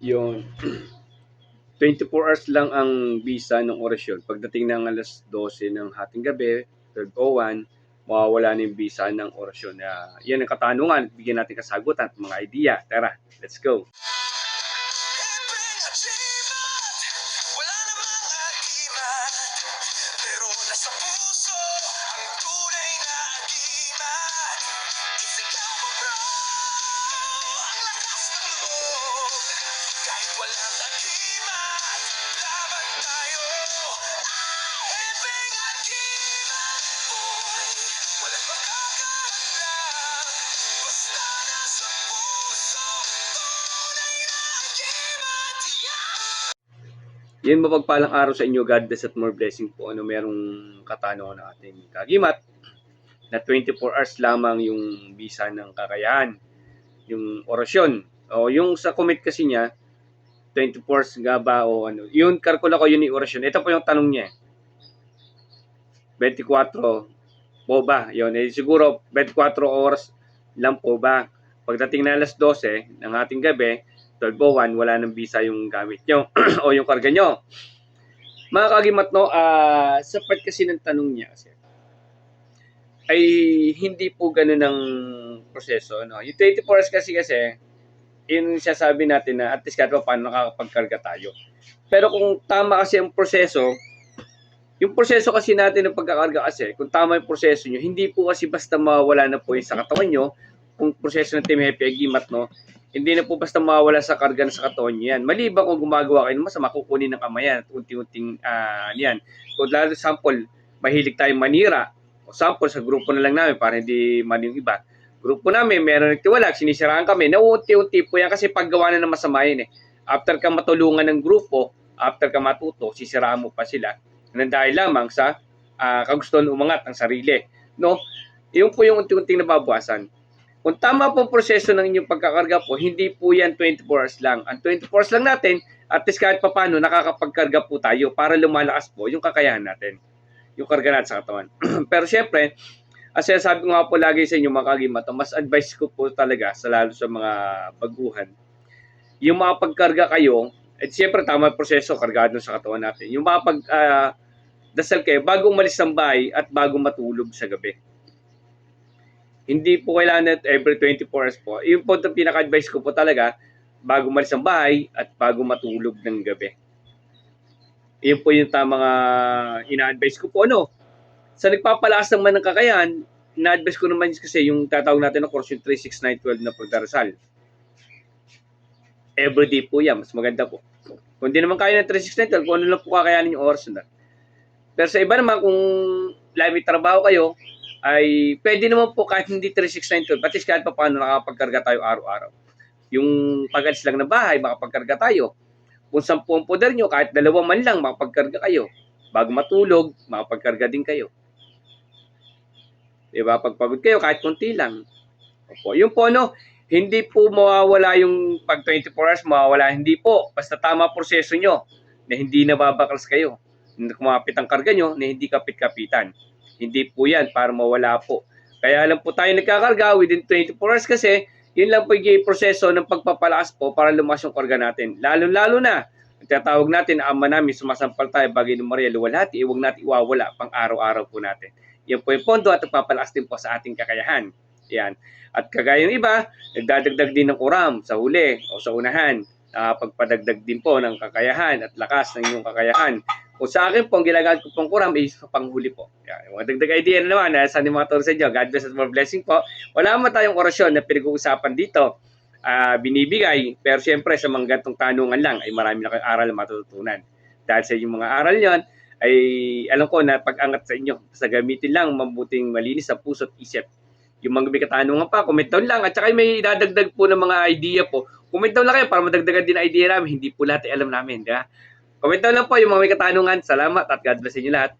Yun. 24 hours lang ang visa ng orasyon. Pagdating ng alas 12 ng hating gabi, 12:01, mawawala na yung visa ng orasyon. Yan ang katanungan. Bigyan natin kasagutan at mga idea. Tara, let's go. Pero nasa puso ang tunay na agimat. Isigaw mo bro, ang lakas ng loob. Kahit walang agimat, laban tayo. Hiping agimat, boy, walang makakahadlang. Basta nasa puso, tunay na agimat. Yan, mapagpalang araw sa inyo. God bless at more blessing po. Merong katanungan ng ating kagimat na 24 hours lamang yung visa ng kakayahan, yung orasyon. O yung sa comment kasi niya, 24 hours nga ba o ano. Yun, kalkula ko yun yung orasyon. Ito po yung tanong niya. 24 po ba? Yun, siguro 24 oras lang po ba? Pagdating na alas 12 ng ating gabi, 12:01, wala nang visa yung gamit nyo o yung karga nyo. Mga kagimat, no, sa part kasi ng tanong niya kasi, ay hindi po ganun ang proseso. No? Yung 24 hours kasi, yun sasabi natin na at least kahit pa paano nakakapagkarga tayo. Pero kung tama kasi ang proseso, yung proseso kasi natin ng pagkakarga kasi, kung tama yung proseso nyo, hindi po kasi basta mawala na po yung sa katawan nyo, kung proseso ng Team Happy Agimat, no, hindi na po basta mawala sa karga na sa katawan nyo yan. Maliban kung gumagawa kayo ng masama, kukunin ng kamay yan at unti-unting yan. Kung lalo sample, mahilig tayong manira, o sample sa grupo na lang namin para hindi mali yung iba. Grupo namin, meron nagtiwala, sinisiraan kami, nauunti-unti po yan kasi paggawa na ng masama yun eh. After ka matulungan ng grupo, after ka matuto, sisiraan mo pa sila nang dahil lamang sa kagustuhan umangat ang sarili. No? Yun po yung unti-unting nababawasan. Kung tama po ang proseso ng inyong pagkakarga po, hindi po yan 24 hours lang. Ang 24 hours lang natin, at least kahit papano, nakakapagkarga po tayo para lumalakas po yung kakayahan natin. Yung karga natin sa katawan. Pero syempre, as sabi ko nga po lagi sa inyo mga kagimat, mas advice ko po talaga, sa lalo sa mga baguhan, yung makapagkarga kayo, at syempre tama ang proseso, kargado sa katawan natin. Yung makapag dasal kayo bago umalis ng bahay at bago matulog sa gabi. Hindi po kailangan every 24 hours po. Yung po itong pinaka-advice ko po talaga, bago umalis ng bahay at bago matulog ng gabi. Yun po yung tamang ina-advise ko po. Sa nagpapalakas naman ng kakayahan, ina-advise ko naman kasi yung tatawag natin na course yung 36912 na pagdarasal. Everyday po yan, mas maganda po. Kung di naman kaya ng 36912, kung ano lang po kakayanin yung oras na. Pero sa iba naman, kung live trabaho kayo, ay pwede naman po kahit hindi 36912, at least kahit pa paano nakapagkarga tayo araw-araw. Yung pag-alis lang ng bahay, makapagkarga tayo. Kung 10 ang poder nyo, kahit 2 man lang, makapagkarga kayo. Bago matulog, makapagkarga din kayo. Diba? Pagpagod kayo, kahit konti lang. Opo. Yung po, hindi po mawawala yung pag 24 hours, mawawala. Hindi po. Basta tama proseso nyo na hindi nababakals kayo. Kumapit ang karga nyo na hindi kapit-kapitan. Hindi po yan para mawala po. Kaya lang po tayo nagkakarga within 24 hours kasi yun lang po yung proseso ng pagpapalakas po para lumas yung karga natin. Lalo-lalo na, tatawag natin na ama namin, sumasampal tayo bagay ng Maria, luwalhati, huwag natin iwawala pang araw-araw po natin. Yan po yung pondo at papalakas din po sa ating kakayahan. Yan. At kagaya ng iba, nagdadagdag din ng kuram sa huli o sa unahan. Pagpadagdag din po ng kakayahan at lakas ng inyong kakayahan. Kung sa akin po, ang ginagamit ko pong kuram is panghuli po. Yan. Mga dagdag idea na naman, saan yung mga turo sa inyo. God bless at more blessing po. Wala naman tayong orasyon na pinag-uusapan dito. Binibigay, pero siyempre sa mga gantong tanungan lang ay marami na kayong aral na matututunan. Dahil sa inyong mga aral yon ay alam ko na pag-angat sa inyo. Sa gamitin lang mabuting malinis sa puso at isip. Yung mga may katanungan pa, comment down lang. At saka may dadagdag po ng mga idea po. Comment down lang kayo para madagdagan din ang idea namin. Hindi po lahat ay alam namin. Comment down lang po yung mga may katanungan. Salamat at God bless inyo lahat.